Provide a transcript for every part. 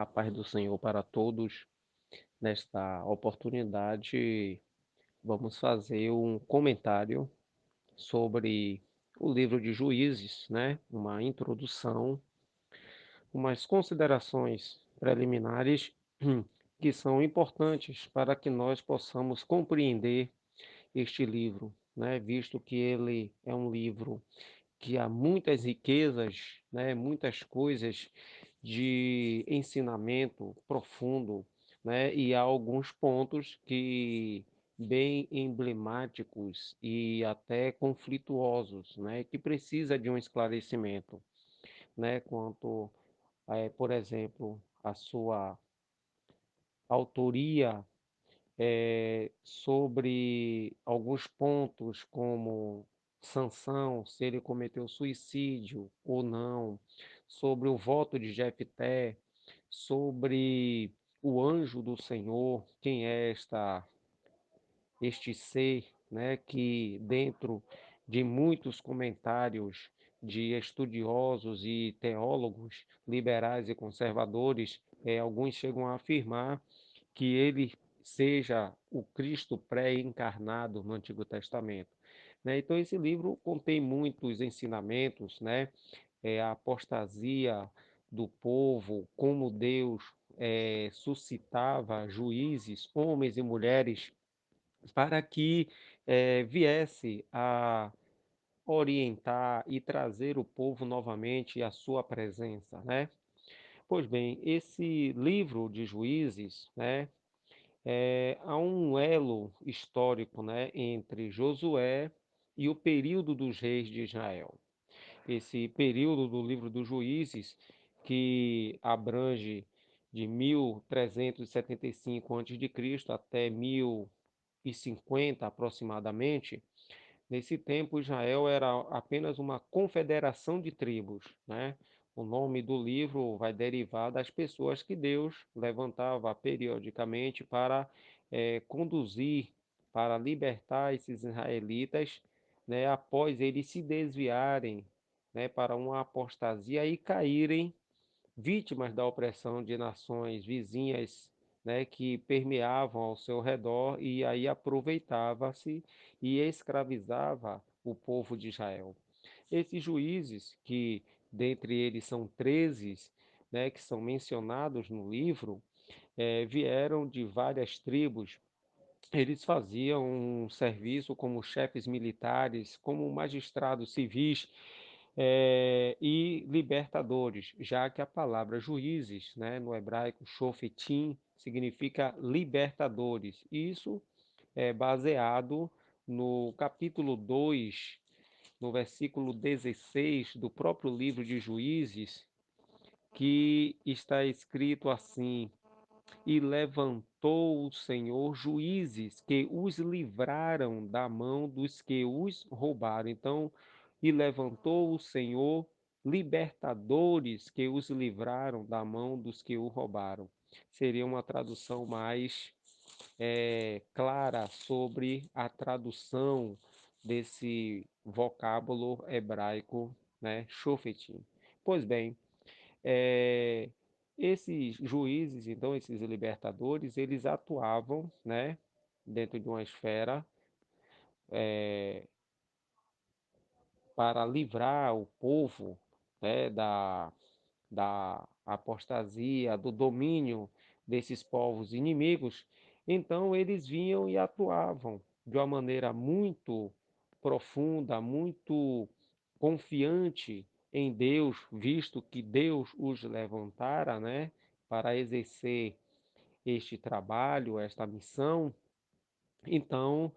A paz do Senhor para todos. Nesta oportunidade, vamos fazer um comentário sobre o livro de Juízes, né? Uma introdução, umas considerações preliminares que são importantes para que nós possamos compreender este livro, né? Visto que ele é um livro que há muitas riquezas, né, muitas coisas de ensinamento profundo, né, e há alguns pontos que bem emblemáticos e até conflituosos, né, que precisa de um esclarecimento, né, quanto, por exemplo, a sua autoria sobre alguns pontos como Sansão, se ele cometeu suicídio ou não, sobre o voto de Jefté, sobre o anjo do Senhor, quem é este ser, né, que dentro de muitos comentários de estudiosos e teólogos liberais e conservadores, alguns chegam a afirmar que ele seja o Cristo pré-encarnado no Antigo Testamento, né? Então esse livro contém muitos ensinamentos, né? A apostasia do povo, como Deus suscitava juízes, homens e mulheres, para que viesse a orientar e trazer o povo novamente à sua presença, né? Pois bem, esse livro de Juízes, né, há um elo histórico, né, entre Josué e o período dos reis de Israel. Esse período do livro dos Juízes, que abrange de 1375 a.C. até 1050 aproximadamente. Nesse tempo, Israel era apenas uma confederação de tribos, né? O nome do livro vai derivar das pessoas que Deus levantava periodicamente para conduzir, para libertar esses israelitas, né? Após eles se desviarem, né? Para uma apostasia e caírem vítimas da opressão de nações vizinhas, né, que permeavam ao seu redor e aí aproveitava-se e escravizava o povo de Israel. Esses juízes, que dentre eles são 13, né, que são mencionados no livro, vieram de várias tribos. Eles faziam um serviço como chefes militares, como magistrados civis, e libertadores, já que a palavra juízes, né, no hebraico shofetim, significa libertadores. Isso é baseado no capítulo 2, no versículo 16 do próprio livro de Juízes, que está escrito assim: e levantou o Senhor juízes que os livraram da mão dos que os roubaram. Então, e levantou o Senhor libertadores que os livraram da mão dos que o roubaram. Seria uma tradução mais clara sobre a tradução desse vocábulo hebraico, né, shofetim. Pois bem, eh, esses juízes, então, esses libertadores, eles atuavam, né, dentro de uma esfera para livrar o povo, né, da apostasia, do domínio desses povos inimigos. Então, eles vinham e atuavam de uma maneira muito profunda, muito confiante em Deus, visto que Deus os levantara, né, para exercer este trabalho, esta missão. Então,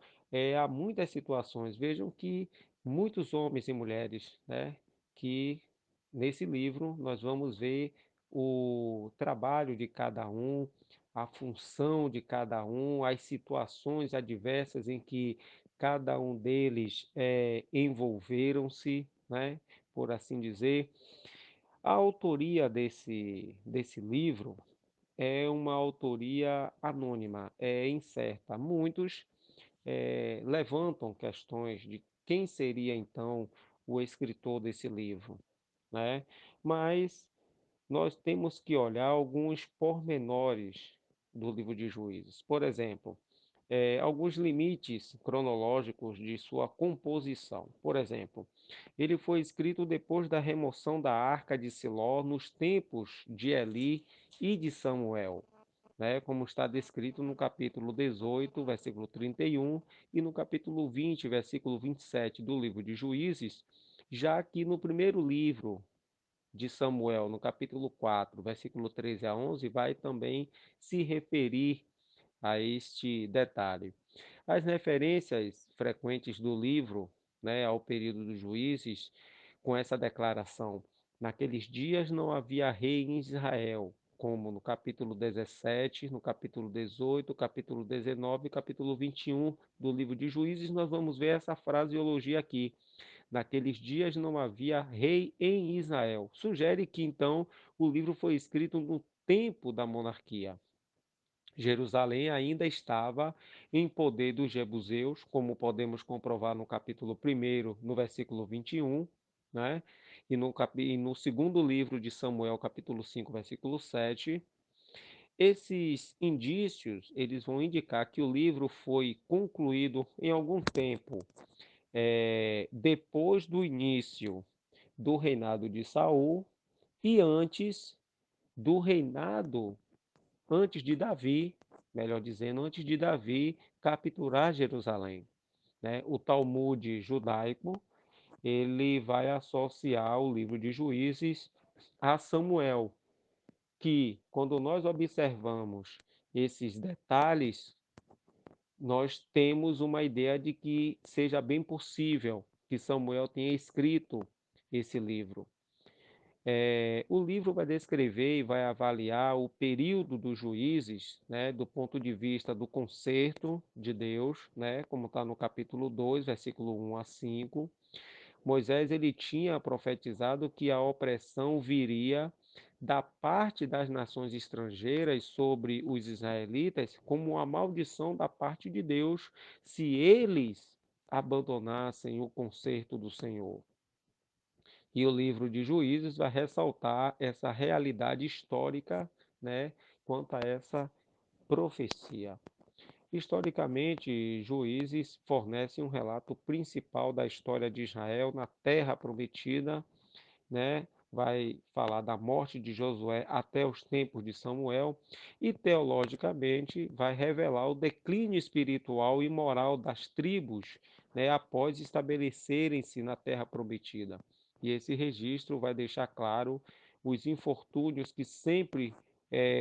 há muitas situações. Vejam que muitos homens e mulheres, né, que nesse livro nós vamos ver o trabalho de cada um, a função de cada um, as situações adversas em que cada um deles envolveram-se, né, por assim dizer. A autoria desse livro é uma autoria anônima, é incerta. Muitos levantam questões de quem seria então o escritor desse livro, né? Mas nós temos que olhar alguns pormenores do livro de Juízes. Por exemplo, alguns limites cronológicos de sua composição. Por exemplo, ele foi escrito depois da remoção da Arca de Siló nos tempos de Eli e de Samuel, né, como está descrito no capítulo 18, versículo 31, e no capítulo 20, versículo 27 do livro de Juízes, já que no primeiro livro de Samuel, no capítulo 4, versículo 13 a 11, vai também se referir a este detalhe. As referências frequentes do livro, né, ao período dos juízes, com essa declaração: naqueles dias não havia rei em Israel, como no capítulo 17, no capítulo 18, capítulo 19 e capítulo 21 do livro de Juízes, nós vamos ver essa fraseologia aqui. Naqueles dias não havia rei em Israel. Sugere que então o livro foi escrito no tempo da monarquia. Jerusalém ainda estava em poder dos jebuseus, como podemos comprovar no capítulo 1, no versículo 21, né? E no segundo livro de Samuel, capítulo 5, versículo 7. Esses indícios, eles vão indicar que o livro foi concluído em algum tempo, depois do início do reinado de Saul e antes do reinado antes de Davi, melhor dizendo, antes de Davi capturar Jerusalém, né? O Talmud judaico, ele vai associar o livro de Juízes a Samuel, que quando nós observamos esses detalhes, nós temos uma ideia de que seja bem possível que Samuel tenha escrito esse livro. O livro vai descrever e vai avaliar o período dos juízes, né, do ponto de vista do conserto de Deus, né, como está no capítulo 2, versículo 1 a 5. Moisés ele tinha profetizado que a opressão viria da parte das nações estrangeiras sobre os israelitas como uma maldição da parte de Deus se eles abandonassem o conserto do Senhor. E o livro de Juízes vai ressaltar essa realidade histórica, né, quanto a essa profecia. Historicamente, Juízes fornece um relato principal da história de Israel na Terra Prometida, né? Vai falar da morte de Josué até os tempos de Samuel e teologicamente vai revelar o declínio espiritual e moral das tribos, né, após estabelecerem-se na terra prometida. E esse registro vai deixar claro os infortúnios que sempre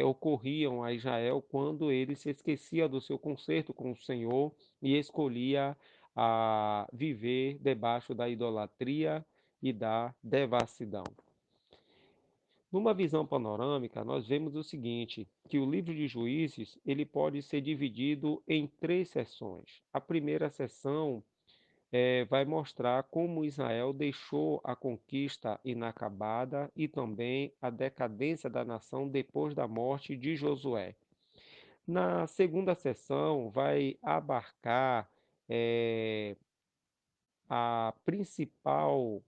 ocorriam a Israel quando ele se esquecia do seu concerto com o Senhor e escolhia viver debaixo da idolatria e da devassidão. Numa visão panorâmica, nós vemos o seguinte, que o livro de Juízes ele pode ser dividido em três seções. A primeira seção vai mostrar como Israel deixou a conquista inacabada e também a decadência da nação depois da morte de Josué. Na segunda seção, vai abarcar a principal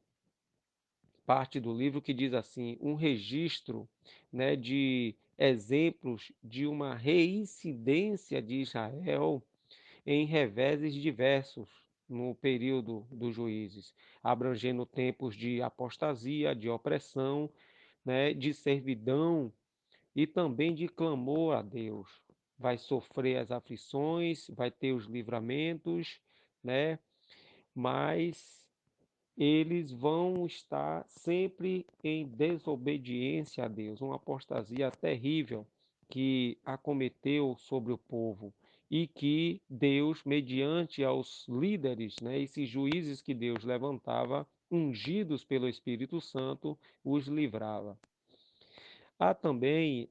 parte do livro que diz assim, um registro, né, de exemplos de uma reincidência de Israel em reveses diversos no período dos juízes, abrangendo tempos de apostasia, de opressão, né, de servidão e também de clamor a Deus. Vai sofrer as aflições, vai ter os livramentos, né? Mas eles vão estar sempre em desobediência a Deus, uma apostasia terrível que acometeu sobre o povo e que Deus, mediante aos líderes, né, esses juízes que Deus levantava, ungidos pelo Espírito Santo, os livrava. Há também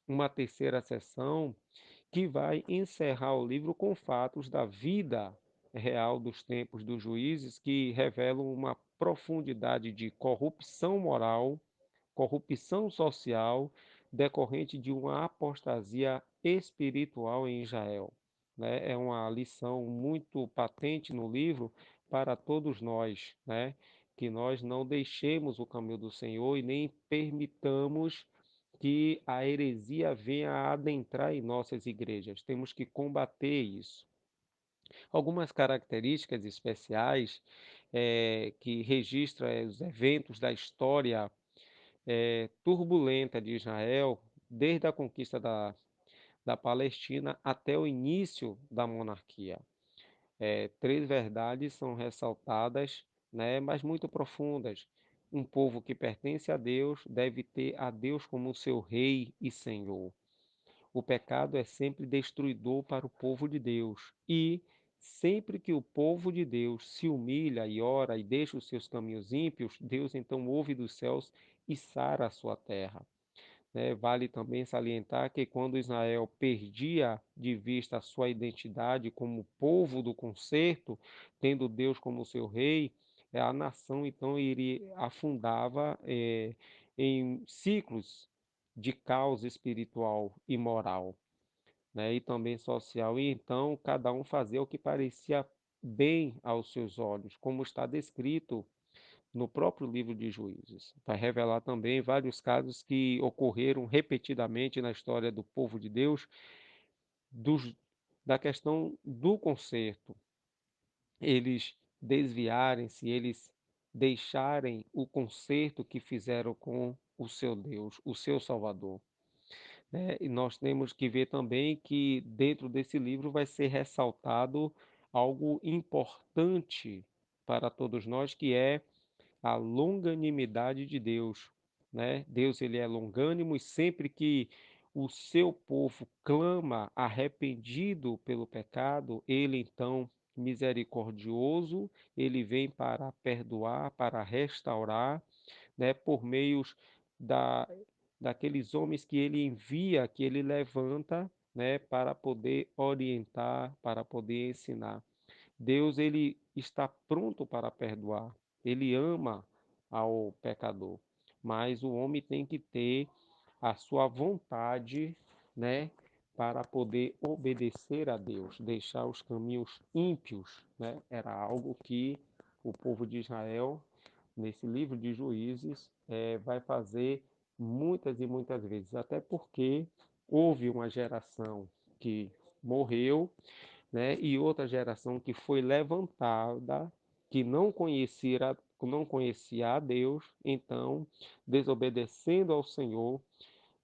uma terceira sessão que vai encerrar o livro com fatos da vida real dos tempos dos juízes que revelam uma profundidade de corrupção moral, corrupção social decorrente de uma apostasia espiritual em Israel. Né? É uma lição muito patente no livro para todos nós, né? que nós não deixemos o caminho do Senhor e nem permitamos que a heresia venha a adentrar em nossas igrejas. Temos que combater isso. Algumas características especiais que registram os eventos da história turbulenta de Israel, desde a conquista da Palestina até o início da monarquia. Três verdades são ressaltadas, né, mas muito profundas. Um povo que pertence a Deus deve ter a Deus como seu rei e senhor. O pecado é sempre destruidor para o povo de Deus. E sempre que o povo de Deus se humilha e ora e deixa os seus caminhos ímpios, Deus então ouve dos céus e sara a sua terra. Vale também salientar que quando Israel perdia de vista a sua identidade como povo do concerto, tendo Deus como seu rei, a nação então iria afundava em ciclos de caos espiritual e moral, e também social. E então cada um fazia o que parecia bem aos seus olhos, como está descrito no próprio livro de Juízes. Vai revelar também vários casos que ocorreram repetidamente na história do povo de Deus, dos, da questão do conserto. Eles desviarem-se, eles deixarem o conserto que fizeram com o seu Deus, o seu Salvador. E nós temos que ver também que dentro desse livro vai ser ressaltado algo importante para todos nós, que é a longanimidade de Deus, Deus ele é longânimo e sempre que o seu povo clama arrependido pelo pecado, ele então misericordioso, ele vem para perdoar, para restaurar, por meios da daqueles homens que ele envia, que ele levanta, para poder orientar, para poder ensinar. Deus ele está pronto para perdoar. Ele ama ao pecador, mas o homem tem que ter a sua vontade, para poder obedecer a Deus, deixar os caminhos ímpios, Era algo que o povo de Israel, nesse livro de Juízes, vai fazer muitas e muitas vezes, até porque houve uma geração que morreu, e outra geração que foi levantada, que não conhecia a Deus, então, desobedecendo ao Senhor,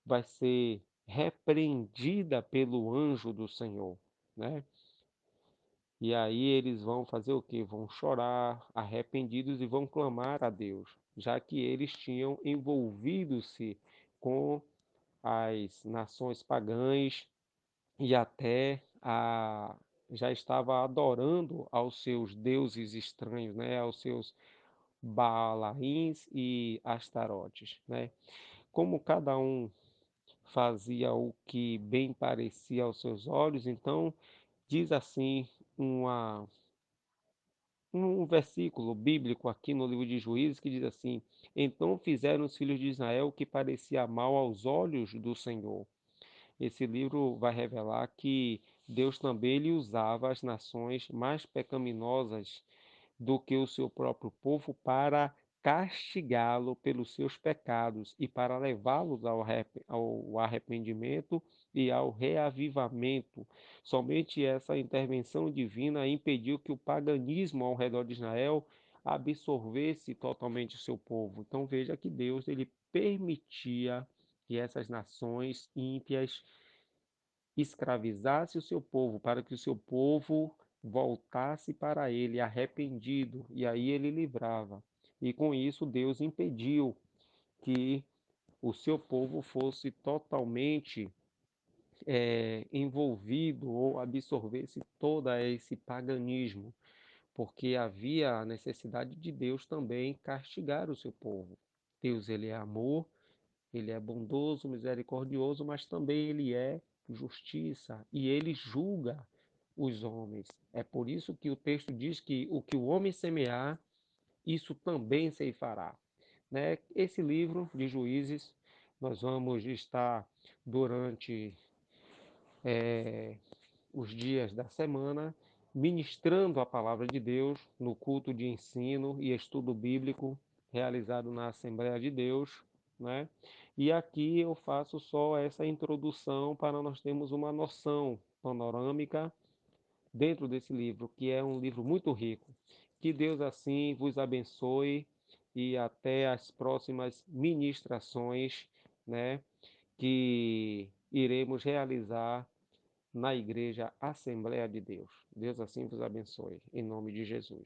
vai ser repreendida pelo anjo do Senhor, né? E aí eles vão fazer o quê? Vão chorar, arrependidos e vão clamar a Deus, já que eles tinham envolvido-se com as nações pagãs e até já estava adorando aos seus deuses estranhos, aos seus Baalaíns e Astarotes, Como cada um fazia o que bem parecia aos seus olhos, então diz assim uma, um versículo bíblico aqui no livro de Juízes que diz assim: Então fizeram os filhos de Israel o que parecia mal aos olhos do Senhor. Esse livro vai revelar que Deus também ele usava as nações mais pecaminosas do que o seu próprio povo para castigá-lo pelos seus pecados e para levá-los ao arrependimento e ao reavivamento. Somente essa intervenção divina impediu que o paganismo ao redor de Israel absorvesse totalmente o seu povo. Então veja que Deus ele permitia que essas nações ímpias escravizasse o seu povo, para que o seu povo voltasse para ele arrependido, e aí ele livrava. E com isso Deus impediu que o seu povo fosse totalmente envolvido ou absorvesse todo esse paganismo, porque havia a necessidade de Deus também castigar o seu povo. Deus ele é amor, ele é bondoso, misericordioso, mas também ele é justiça e ele julga os homens. É por isso que o texto diz que o que o homem semear, isso também se fará. Esse livro de Juízes, nós vamos estar durante os dias da semana ministrando a palavra de Deus no culto de ensino e estudo bíblico realizado na Assembleia de Deus, né? E aqui eu faço só essa introdução para nós termos uma noção panorâmica dentro desse livro, que é um livro muito rico. Que Deus assim vos abençoe e até as próximas ministrações, né, que iremos realizar na Igreja Assembleia de Deus. Deus assim vos abençoe, em nome de Jesus.